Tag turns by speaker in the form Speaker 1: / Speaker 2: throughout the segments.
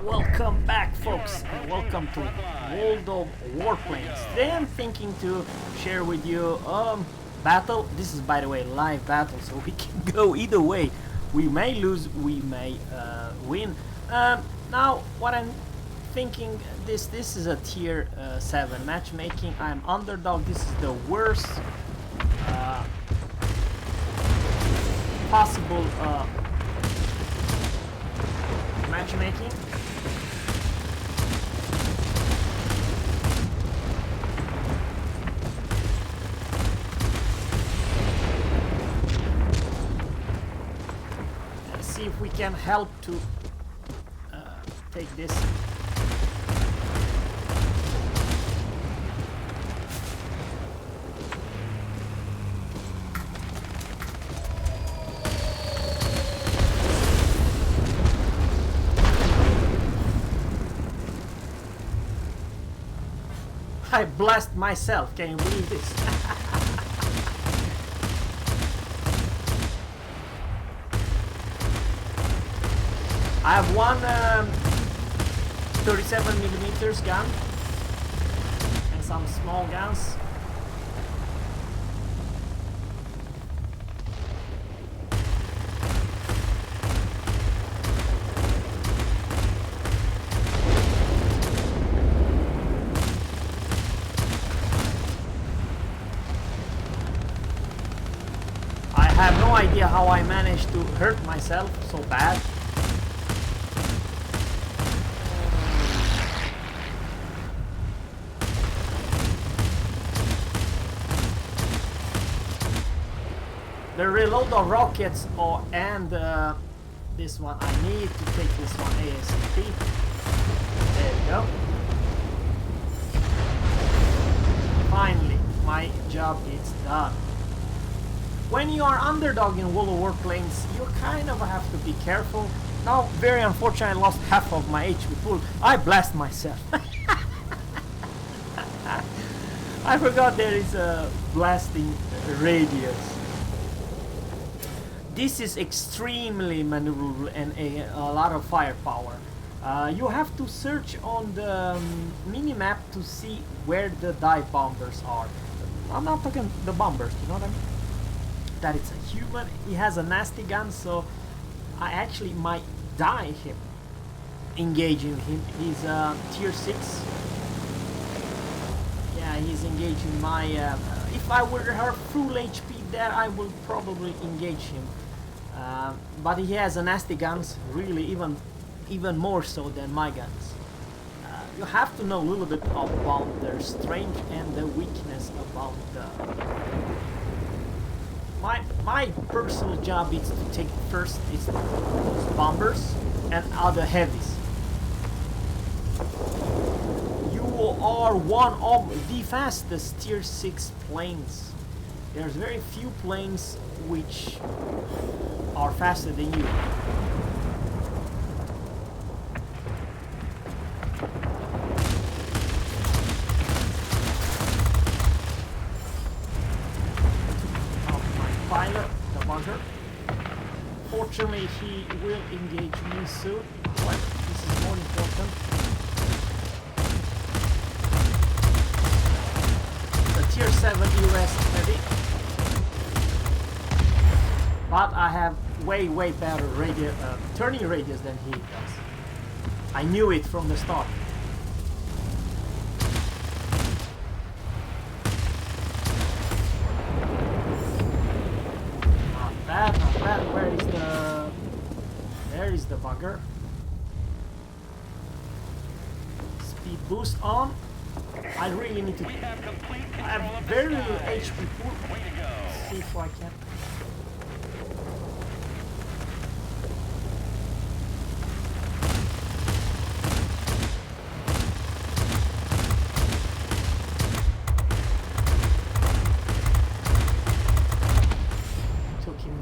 Speaker 1: Welcome back, folks, and welcome to World of Warplanes. Today I'm thinking to share with you battle. This is, by the way, live battle, so we can go either way. We may lose, we may win. Now, what I'm thinking, this is a tier 7 matchmaking. I'm underdog. This is the worst possible matchmaking. See if we can help to take this. I blast myself, can you believe this? I have one 37mm gun and some small guns. I have no idea how I managed to hurt myself so bad. The reload of rockets and this one, I need to take this one ASAP. There we go. Finally, my job is done. When you are underdog in World of Warplanes, you kind of have to be careful. Now, very unfortunately, I lost half of my HP pool. I blast myself. I forgot there is a blasting radius. This is extremely maneuverable and a lot of firepower. You have to search on the minimap to see where the dive bombers are. I'm not talking the bombers, you know what I mean? That it's a human, he has a nasty gun, so I actually might die him, engaging him. He's tier 6. Yeah, he's engaging my... if I were her full HP there, I will probably engage him. But he has a nasty guns, really even more so than my guns. You have to know a little bit about their strength and the weakness about the... My personal job is to take first is bombers and other heavies. You are one of the fastest tier 6 planes. There's very few planes which are faster than you. My pilot, the bunker. Fortunately, he will engage me soon. But this is more important. The tier 7 US heavy. But I have way better turning radius than he does. I knew it from the start. Not bad, not bad. Where is the... There is the bugger. Speed boost on. I really need to... I have very little HP pool. See if I can...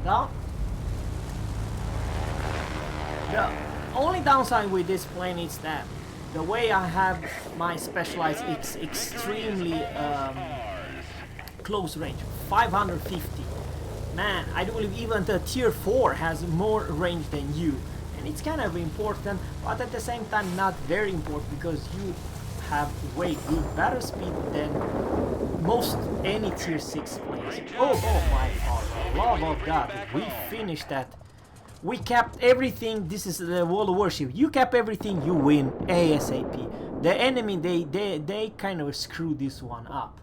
Speaker 1: Down. The only downside with this plane is that the way I have my specialized, it's extremely close range, 550. Man, I do believe even the tier 4 has more range than you. and it's kind of important, but at the same time not very important, because you have way good battle speed than most any tier 6 players. Oh my, for the love of God, we finished that. We kept everything. This is the World of Warship. You kept everything, you win ASAP. The enemy, they kind of screwed this one up.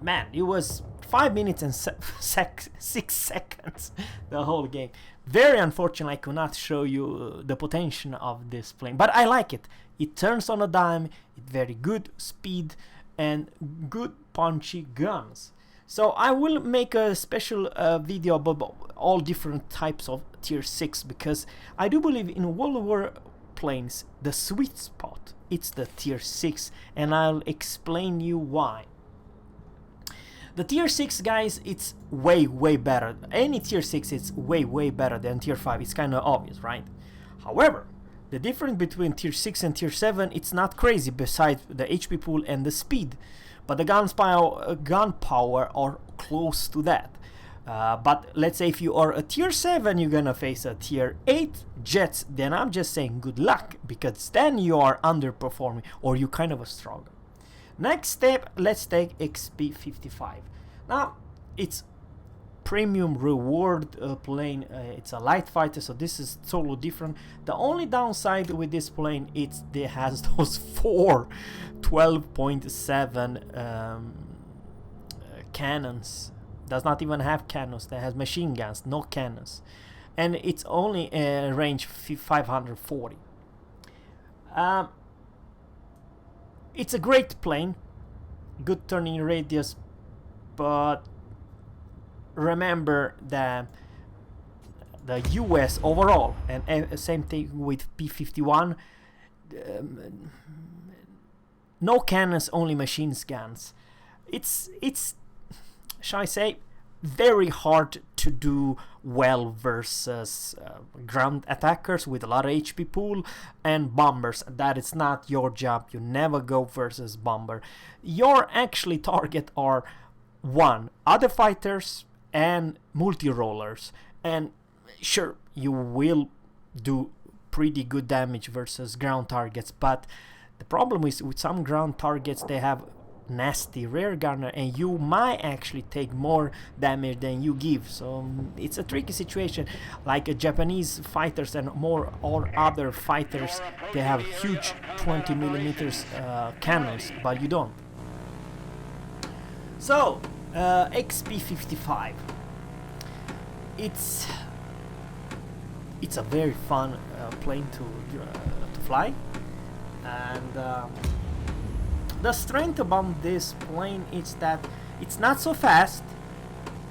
Speaker 1: Man, it was 5 minutes and 6 seconds the whole game. Very unfortunate I could not show you the potential of this plane, but I like it. It turns on a dime, it very good speed and good punchy guns. So I will make a special video about all different types of tier 6, because I do believe in World War planes the sweet spot it's the tier 6, and I'll explain you why. The tier 6, guys, it's way better. Any tier 6 is way better than tier 5. It's kind of obvious, right? However, the difference between tier 6 and tier 7, it's not crazy besides the HP pool and the speed. But the gun power are close to that. But let's say if you are a tier 7, you're gonna face a tier 8 jets, then I'm just saying good luck, because then you are underperforming or you kind of a struggle. Next step, let's take XP55. Now, it's premium reward plane, it's a light fighter, so this is totally different. The only downside with this plane, it has those 4 12.7 cannons. Does not even have cannons, that has machine guns, no cannons, and it's only range 540. It's a great plane, good turning radius, but remember that the US overall, and same thing with P-51, no cannons, only machine guns. It's shall I say, very hard to do well versus ground attackers with a lot of HP pool and bombers. That is not your job. You never go versus bomber. Your actually target are other fighters and multi-rollers, and sure, you will do pretty good damage versus ground targets, but the problem is with some ground targets, they have nasty rear gunner, and you might actually take more damage than you give. So it's a tricky situation. Like Japanese fighters and more or other fighters, they have huge 20mm cannons, but you don't. So XP55, it's a very fun plane to fly, and the strength about this plane is that it's not so fast.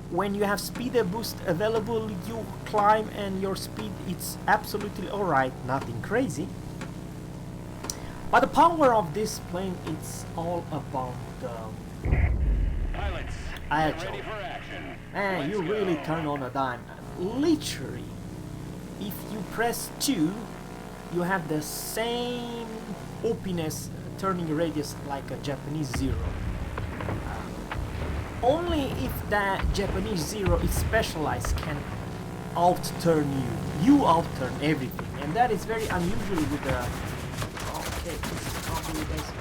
Speaker 1: When you have speed boost available, you climb and your speed, it's absolutely alright, nothing crazy. But the power of this plane, it's all about the agile. And you really turn on a dime. Literally, if you press 2, you have the same openness turning radius like a Japanese Zero. Only if that Japanese Zero is specialized can outturn you. You outturn everything, and that is very unusual with the... Okay, this is probably this.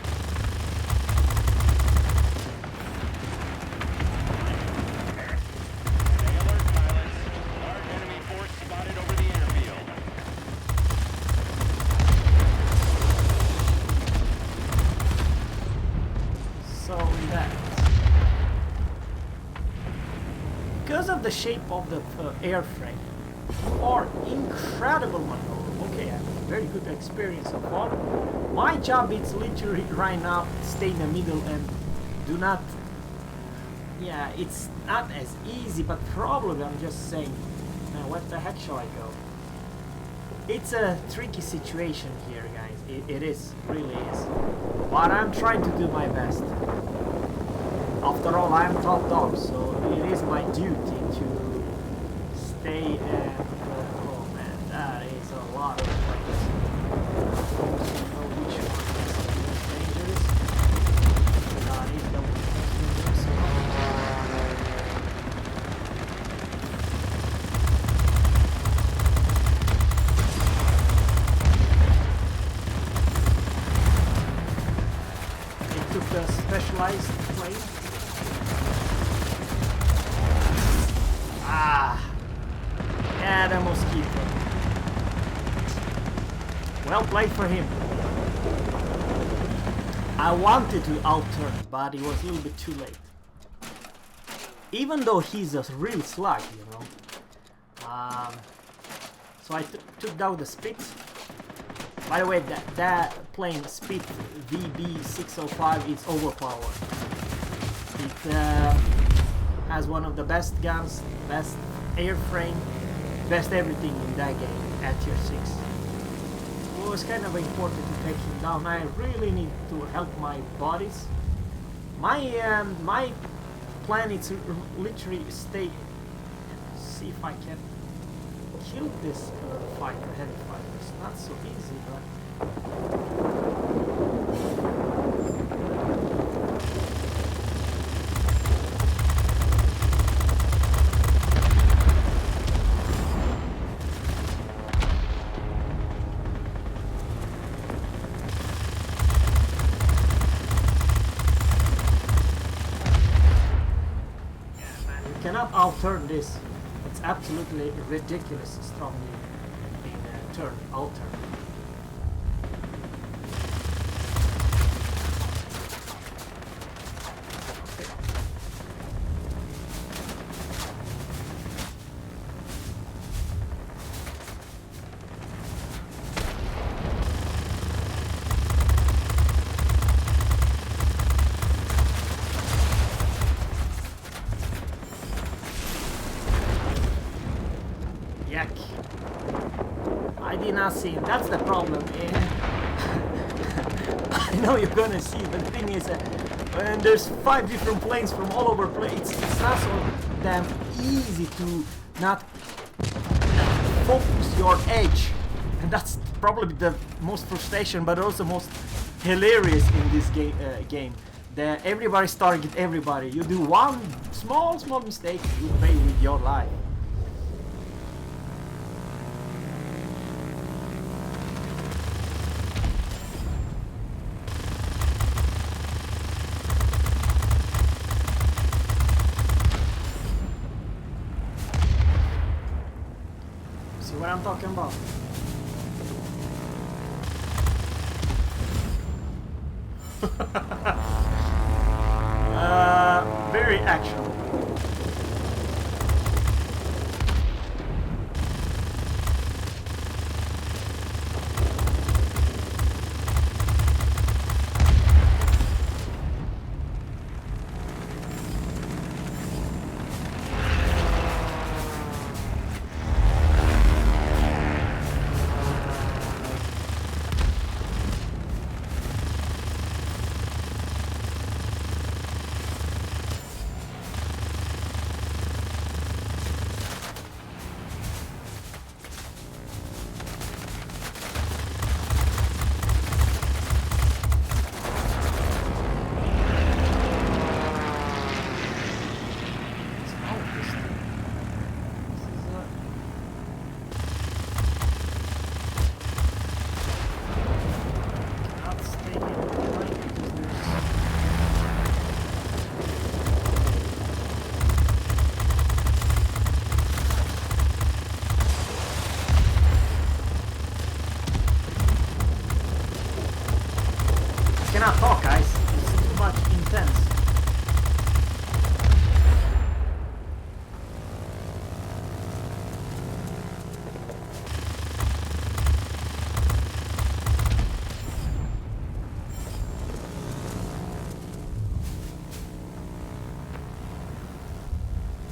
Speaker 1: Because of the shape of the airframe, you are incredible maneuver. Okay, I have a very good experience so far. My job is literally right now stay in the middle and do not... Yeah, it's not as easy, but probably I'm just saying, man, what the heck shall I go? It's a tricky situation here, guys. It is, really is. But I'm trying to do my best. After all, I'm top dog, so it is my duty to stay and... oh man, that is a lot of points. I don't know which one is the most dangerous. That is the most dangerous. specialized plane. Ah! Yeah, the mosquito. Well played for him. I wanted to out-turn, but it was a little bit too late. Even though he's a real slug, you know. So I took down the Spit. By the way, that plane, Spit VB605, is overpowered. It has one of the best guns, best airframe, best everything in that game at tier 6. It was kind of important to take him down. I really need to help my bodies. My plan is to literally stay, see if I can kill this fighter, heavy fighter. It's not so easy, but cannot out-turn this. It's absolutely ridiculous strongly in turn, out-turn. I did not see him. That's the problem. I know you're gonna see, but the thing is, when there's 5 different planes from all over plates, it's not so damn easy to not focus your edge, and that's probably the most frustration, but also most hilarious in this game. That everybody's target everybody. You do one small mistake, you pay with your life. See what I'm talking about? Very actionable. Cannot talk, guys. It's too much intense.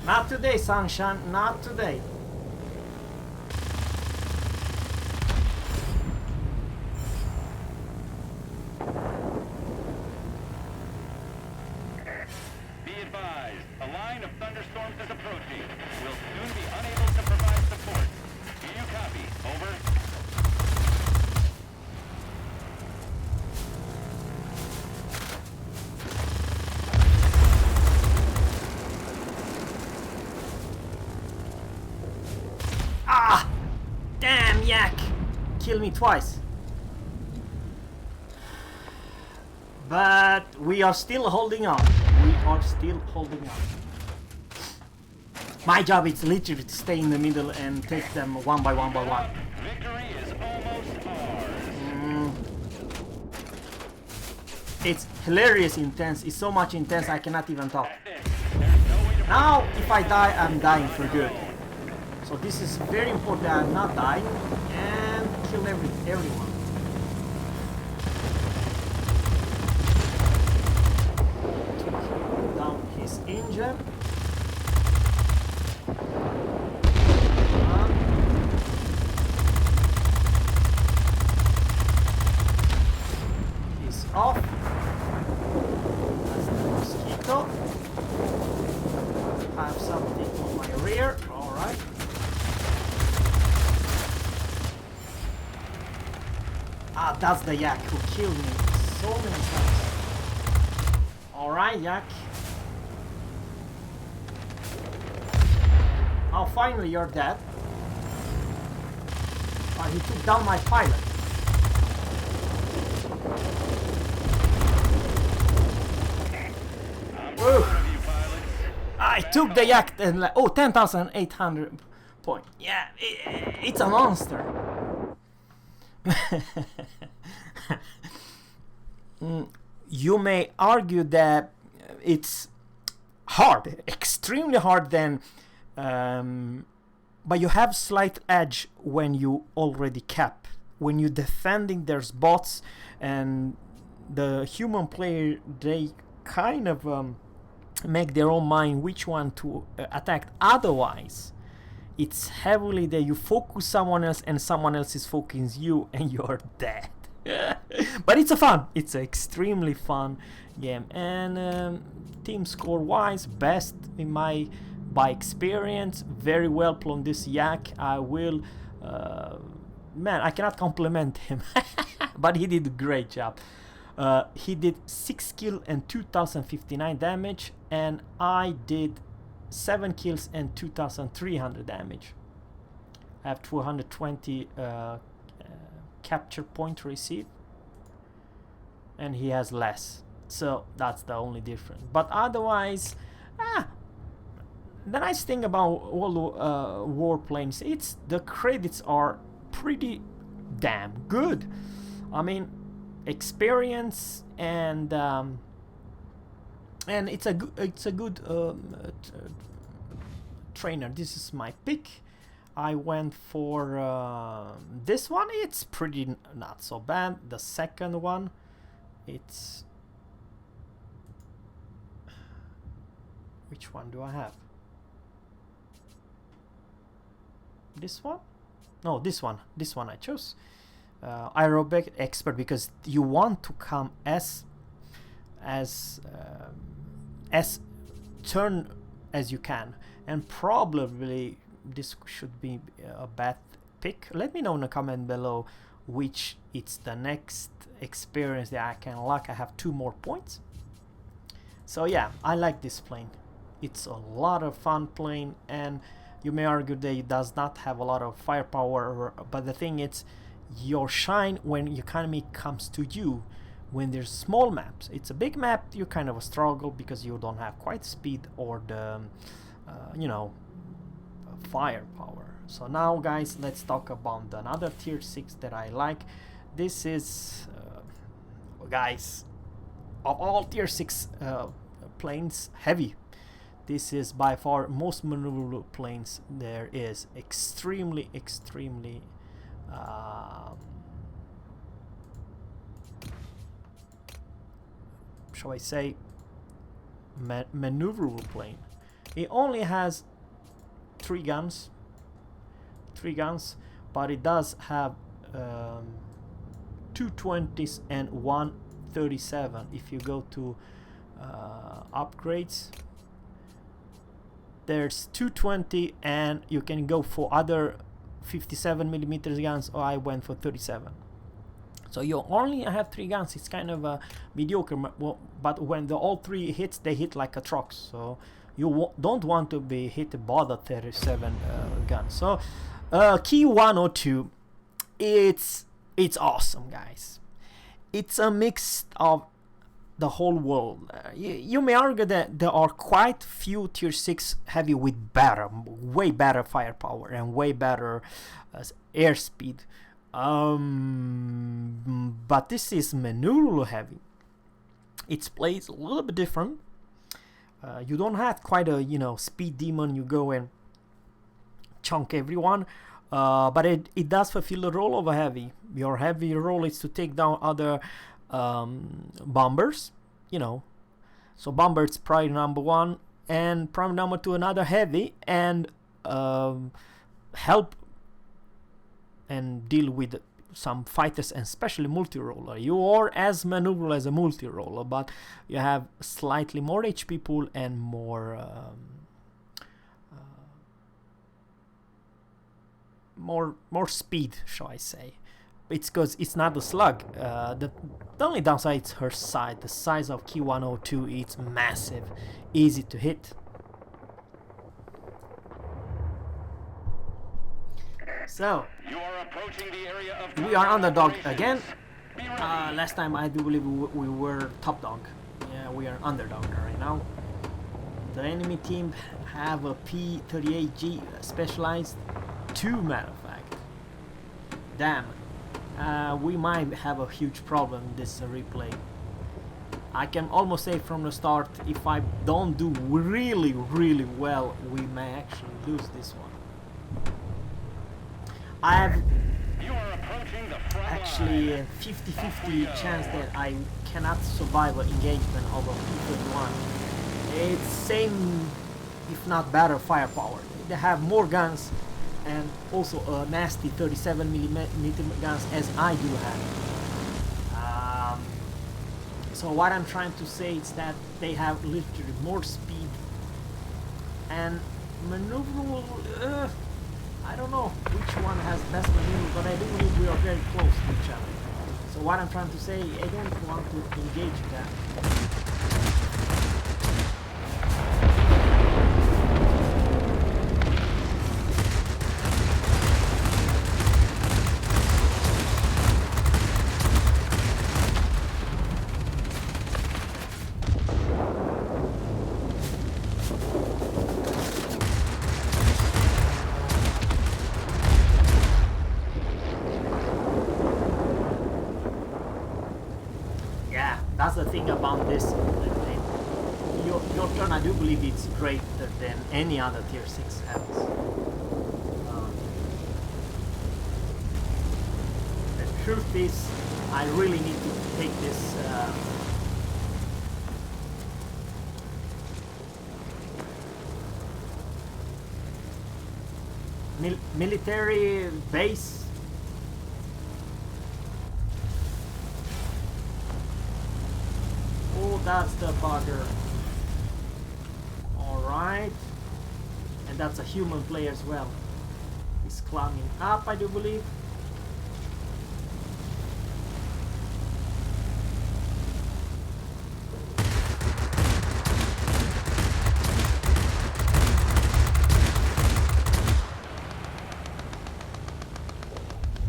Speaker 1: Not today, sunshine. Not today.
Speaker 2: A line of thunderstorms is approaching. We'll soon be unable to provide support. Do you copy? Over.
Speaker 1: Ah! Damn, yak! Kill me twice. but we are still holding on. We are still holding on. My job is literally to stay in the middle and take them one by one by one.
Speaker 2: Victory is almost ours.
Speaker 1: It's hilarious intense. It's so much intense I cannot even talk.
Speaker 2: There's no way to
Speaker 1: Now, if I die, I'm dying for good. So this is very important that I'm not dying and kill everyone. Took down his engine. He's off. That's the mosquito. I have something on my rear. Alright. Ah, that's the yak who killed me so many times. Alright, yak. Oh, finally you're dead. Oh, he took down my pilot. Woo! I took the yak and like, oh, 10,800 point. Yeah, it's a monster. You may argue that it's hard, extremely hard then, but you have slight edge when you already cap. When you're defending, there's bots, and the human player, they kind of make their own mind which one to attack. Otherwise, it's heavily that you focus someone else and someone else is focusing you and you're dead. But it's it's an extremely fun game, and team score wise, best in my by experience. Very well played this yak. I will man, I cannot compliment him. But he did a great job. He did 6 kills and 2059 damage, and I did 7 kills and 2300 damage. I have 220 capture point received, and he has less, so that's the only difference. But otherwise, the nice thing about all warplanes, it's the credits are pretty damn good. I mean, experience and it's a good trainer. This is my pick. I went for this one. It's pretty not so bad. The second one, it's which one do I have? This one? No, this one. This one I chose. Aerobic expert, because you want to come as turn as you can, and probably this should be a bad pick. Let me know in the comment below which it's the next experience that I can unlock. I have 2 more points. So yeah, I like this plane. It's a lot of fun plane, and you may argue that it does not have a lot of firepower, but the thing is, your shine when economy comes to you when there's small maps. It's a big map, you kind of a struggle because you don't have quite speed or the you know, firepower. So now guys, let's talk about another tier 6 that I like. This is guys, of all tier 6 planes, heavy. This is by far most maneuverable planes there is. Extremely shall I say maneuverable plane. It only has 3 guns, but it does have 2 20s and 1 37. If you go to upgrades, there's 220, and you can go for other 57mm guns, or I went for 37. So you only have 3 guns. It's kind of a mediocre, but when the all 3 hits, they hit like a truck. So you don't want to be hit by the 37 gun. So key 102, it's awesome guys. It's a mix of the whole world. You may argue that there are quite few tier 6 heavy with way better firepower and way better airspeed. But this is maneuverable heavy. Its plays a little bit different. You don't have quite a speed demon. You go and chunk everyone. But it does fulfill the role of a heavy. Your heavy role is to take down other bombers, so bombers priority number 1 and priority number 2 another heavy, and help and deal with some fighters, and especially multi-roller. You are as maneuverable as a multi-roller, but you have slightly more HP pool and more more speed, shall I say. It's because it's not a slug. The only downside is her size. The size of Key 102 is massive, easy to hit. So
Speaker 2: You are approaching the area of
Speaker 1: we are underdog again. Last time I do believe we were top dog. Yeah, we are underdog right now. The enemy team have a P38G specialized 2, matter of fact. Damn. We might have a huge problem in this replay. I can almost say from the start, if I don't do really well, we may actually lose this one. I have actually a 50-50 chance that I cannot survive an engagement of a P31. It's same, if not better, firepower. They have more guns and also a nasty 37mm guns as I do have. So what I'm trying to say is that they have literally more speed and maneuverable. I don't know which one has best maneuver, but I do believe we are very close to each other. So what I'm trying to say, I don't want to engage that. That's the thing about this. Your turn, I do believe it's greater than any other tier 6 has. The truth is, I really need to take this military base. That's the bugger. Alright. And that's a human player as well. He's climbing up, I do believe.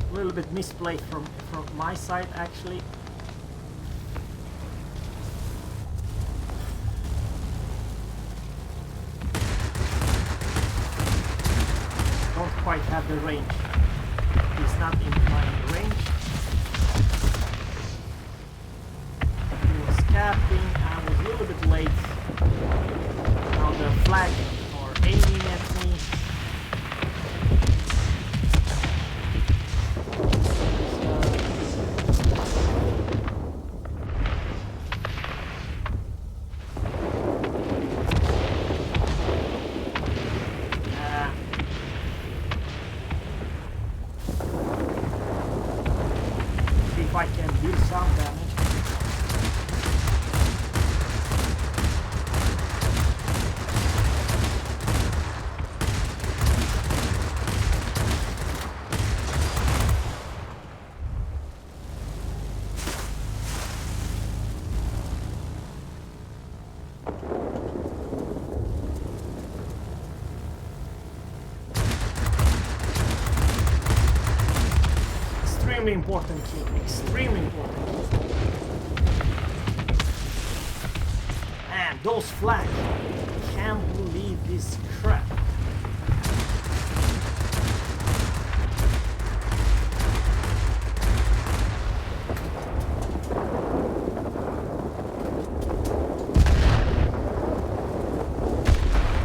Speaker 1: A little bit misplay from my side actually. Quite have the range. He's not in my range. He was capping. I was a little bit late. Now the flag are aiming at me. If I can deal some damage. Extremely important kill. Extremely important kill. those flags. Can't believe this crap.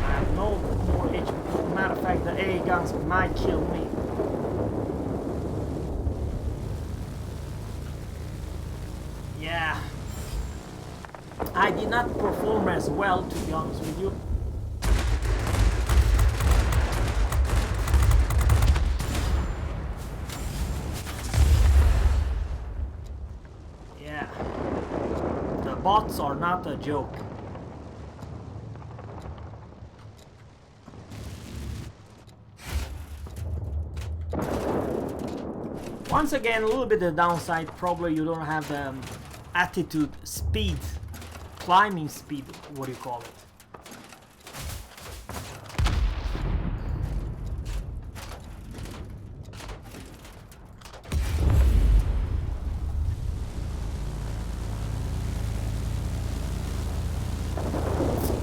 Speaker 1: I have no more HP. Matter of fact, the AA guns might kill me. Yeah. I did not perform as well, to be honest with you. Yeah. The bots are not a joke. Once again, a little bit of downside, probably you don't have the attitude, speed, climbing speed, what do you call it?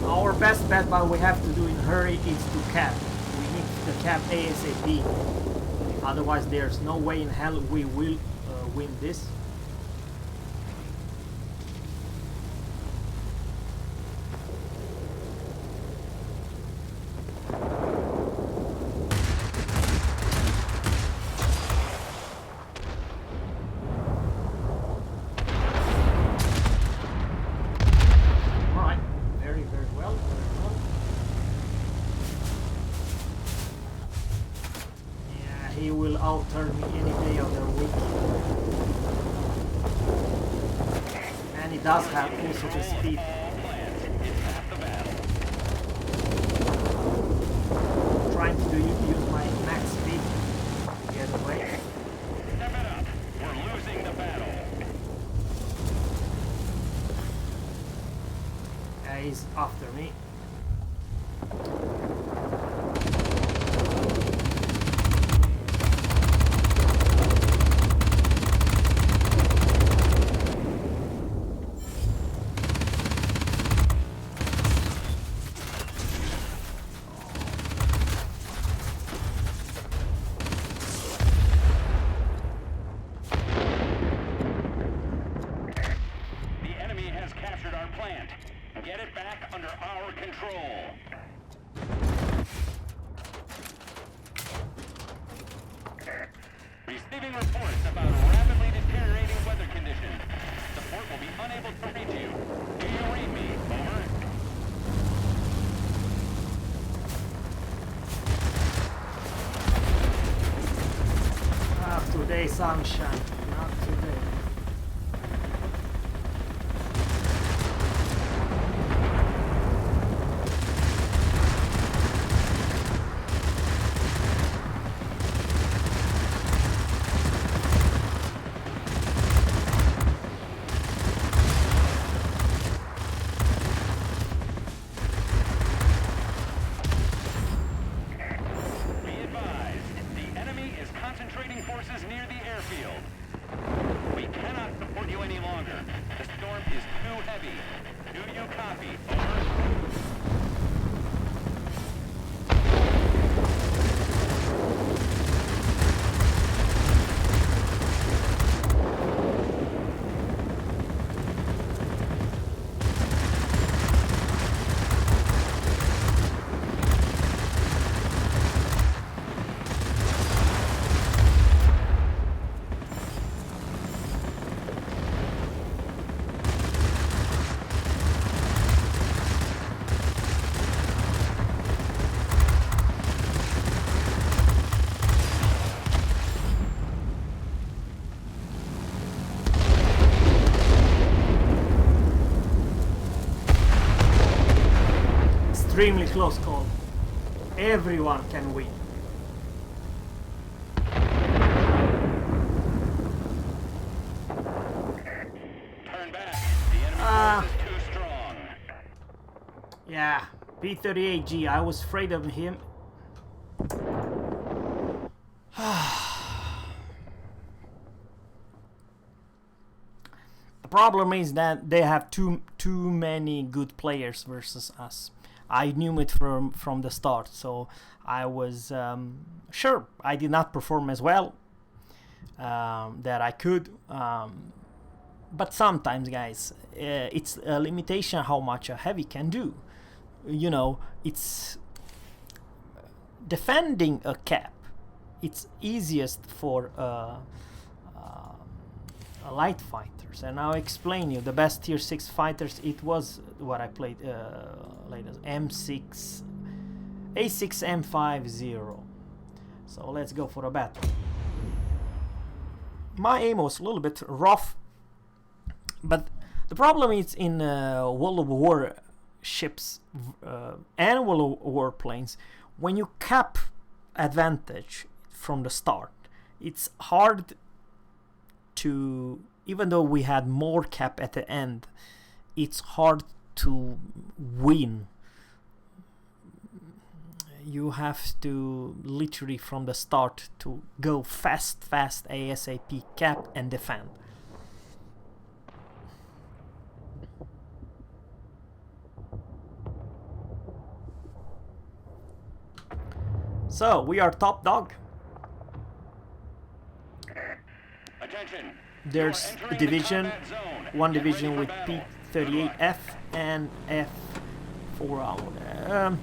Speaker 1: Our best bet, but we have to do in a hurry, is to cap. We need the cap ASAP. Otherwise, there's no way in hell we will win this. Alright, very well, very well. Yeah, he will out-turn me any day of the week. And he does have also the speed. Trying to use my max speed to get away.
Speaker 2: Step it up. We're losing the battle.
Speaker 1: He's after me.
Speaker 2: The enemy has captured our plant. Get it back under our control. Receiving reports about rapidly deteriorating weather conditions. Support will be unable to reach you. Do you read me? Over.
Speaker 1: Not today, sunshine. Not today.
Speaker 2: Be advised, the enemy is concentrating forces near the airfield. We cannot support you any longer. The storm is too heavy. Do you copy? Over.
Speaker 1: Extremely close call. Everyone can win.
Speaker 2: Turn back. The enemy force is too strong.
Speaker 1: Yeah, P-38G. I was afraid of him. The problem is that they have too too many good players versus us. I knew it from the start, so I was sure I did not perform as well that I could. But sometimes, guys, it's a limitation how much a heavy can do. You know, it's defending a cap. It's easiest for a light fighters, and I'll explain you the best tier 6 fighters. It was what I played latest M6 A6M50. So let's go for a battle. My aim was a little bit rough, but the problem is in World of War ships and World of War planes, when you cap advantage from the start, it's hard to, even though we had more cap at the end, it's hard to win. You have to literally from the start to go fast ASAP, cap and defend. So we are top dog.
Speaker 2: Attention.
Speaker 1: There's a division, one division with P38F and F4.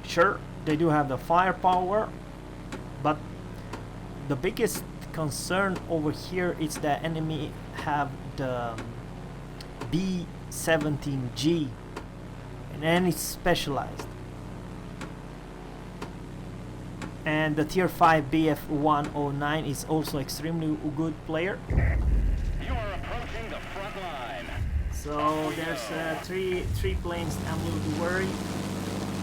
Speaker 1: Sure, they do have the firepower, but the biggest concern over here is that enemy have the B-17G, and then it's specialized. And the tier 5 BF-109 is also extremely good player.
Speaker 2: You are approaching the front line.
Speaker 1: So there's three planes I'm a little worried.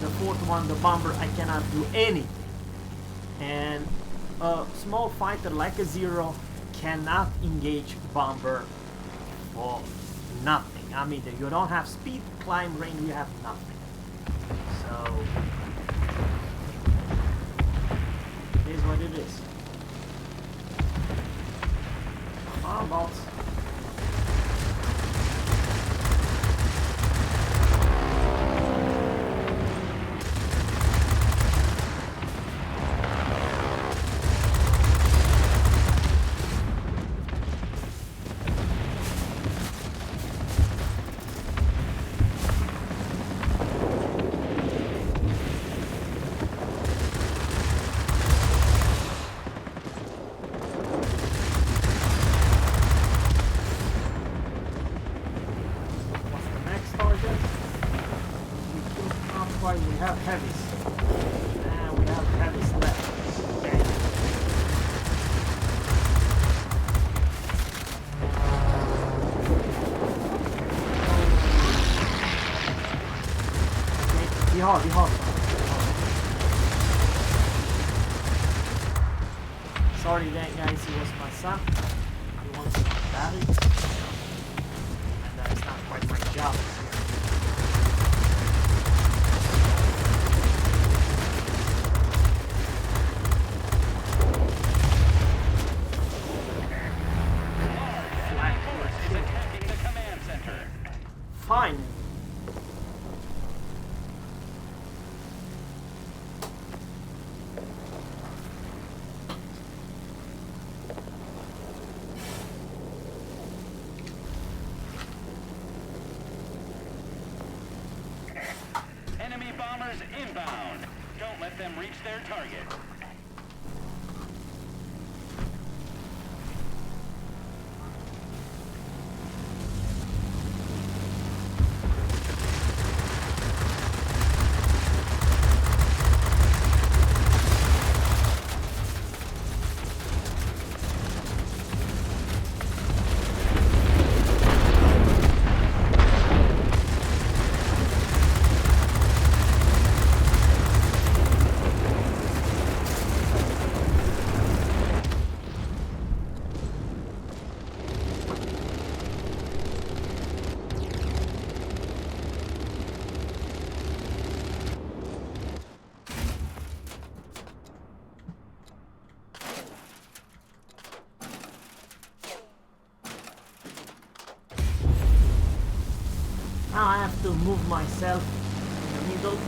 Speaker 1: The fourth one, the bomber, I cannot do anything. And a small fighter like a Zerra cannot engage bomber for nothing. I mean, you don't have speed, climb, range, you have nothing. So it is what it is. Come on, bots. We have heavies. And we have heavies left. Okay. Be hard. Sorry that guys, he was my son. He wants to battery. And that's not quite my job. Fine.
Speaker 2: Enemy bombers inbound. Don't let them reach their target.
Speaker 1: move myself in the middle,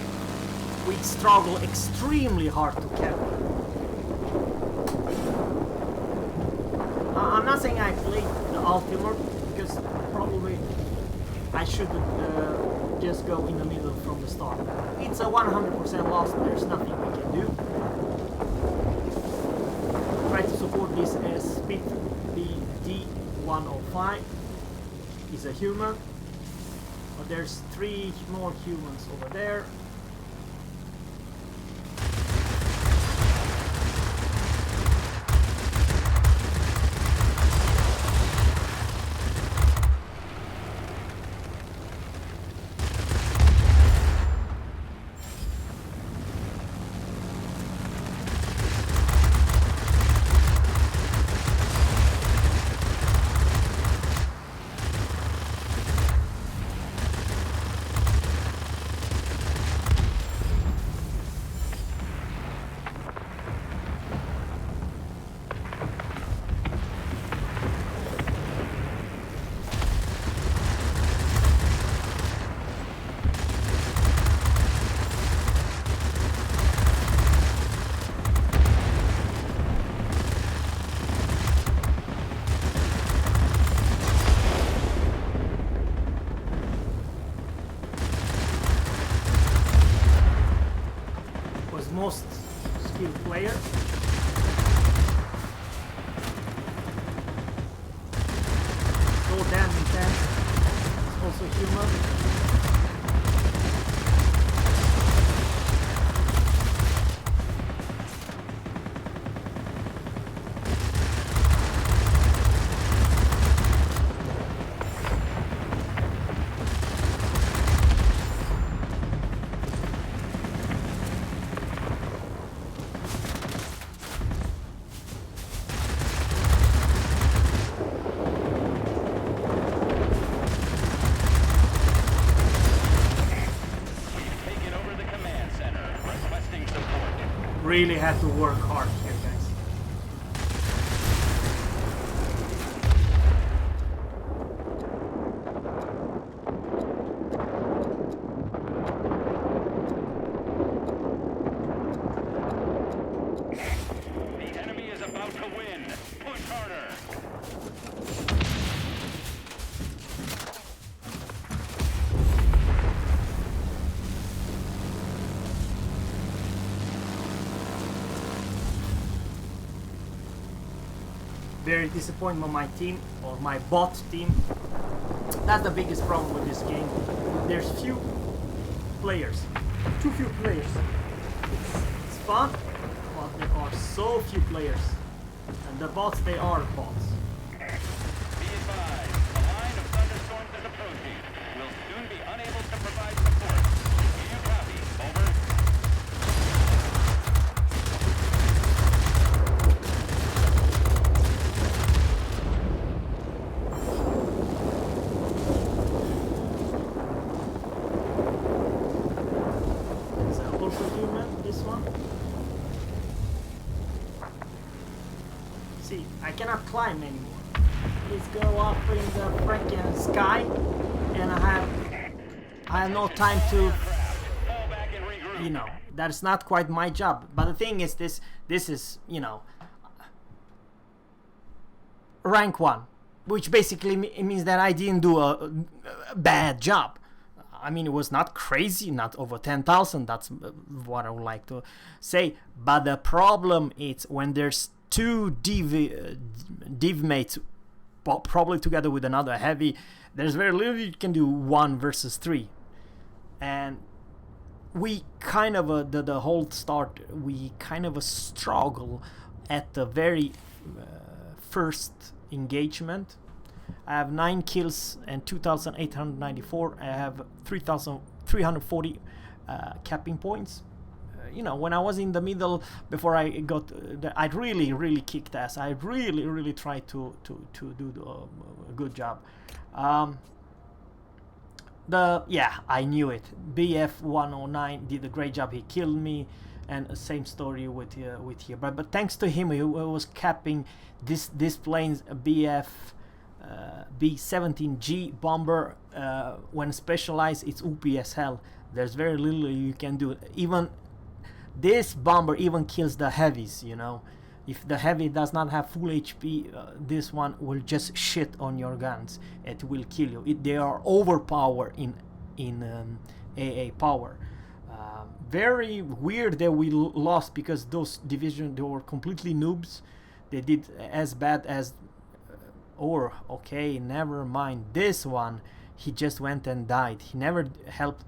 Speaker 1: we struggle extremely hard to capture. I'm not saying I played the ultimate, because probably I should just go in the middle from the start. It's a 100% loss, there's nothing we can do. Try to support this as Spit BD105. He's a human. But there's 3 more humans over there. Most skilled player. So damn intense. It's also human. Really had to work hard here, guys.
Speaker 2: The enemy is about to win. Push harder.
Speaker 1: Very disappointed with my team, or my bot team. That's the biggest problem with this game. There's few players. Too few players. It's fun, but there are so few players. And the bots, they are bots.
Speaker 2: Be advised, a line of thunderstorms is approaching. We'll soon be unable to provide support. Do you copy? Over.
Speaker 1: I cannot climb anymore. Please go up in the freaking sky, and I have no time to, you know, that's not quite my job. But the thing is, this is, you know, rank 1, which basically means that I didn't do a bad job. I mean, it was not crazy, not over 10,000, that's what I would like to say. But the problem is when there's 2 div mates, probably together with another heavy, there's very little you can do 1 versus 3. And we kind of, the whole start, we kind of struggle at the very first engagement. I have 9 kills and 2,894. I have 3,340 capping points. You know, when I was in the middle, before I got, I really kicked ass. I really tried to do a good job. Yeah, I knew it. BF109 did a great job. He killed me, and same story with here. But thanks to him, he was capping this plane's BF B-17G bomber, when specialized, it's OP as hell. There's very little you can do. Even this bomber even kills the heavies, you know. If the heavy does not have full HP, this one will just shit on your guns. It will kill you. They are overpowered in AA power. Very weird that we lost, because those divisions, they were completely noobs. They did as bad as, or okay, never mind. This one, he just went and died. He never helped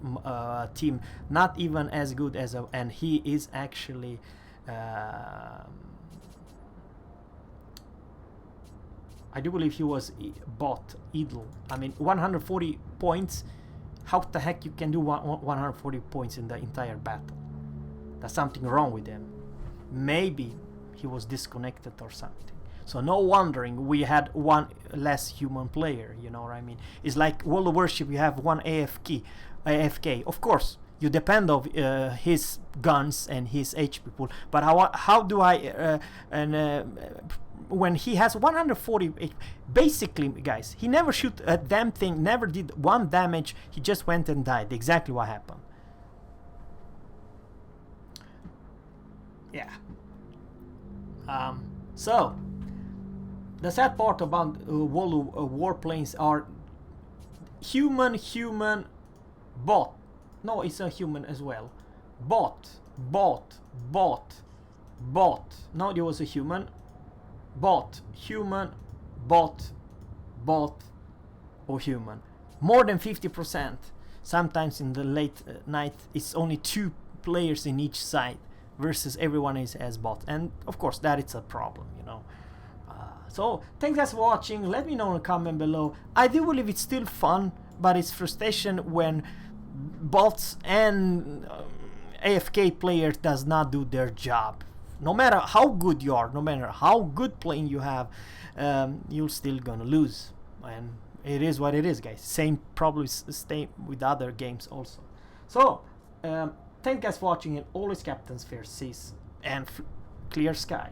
Speaker 1: team, not even as good as and he is actually I do believe he was bot idle. I mean, 140 points. How the heck you can do 140 points in the entire battle? There's something wrong with him. Maybe he was disconnected or something. So no wondering we had one less human player, you know what I mean? It's like World of Warship, you have one AFK. Of course, you depend on his guns and his HP pool, but how do I when he has 140 HP, basically, guys, he never shoot a damn thing, never did one damage, he just went and died. Exactly what happened. Yeah. So the sad part about World of Warplanes are human, bot. No, it's a human as well. Bot. No, there was a human. Bot, human, bot, or human. More than 50%. Sometimes in the late night, it's only 2 players in each side versus everyone is as bot. And of course, that is a problem, you know. So thanks guys for watching. Let me know in the comment below. I do believe it's still fun, but it's frustration when bots and AFK players does not do their job. No matter how good you are, no matter how good playing you have, you're still gonna lose. And it is what it is, guys. Same probably stay with other games also. So thank you guys for watching, and always captains fair seas and clear sky.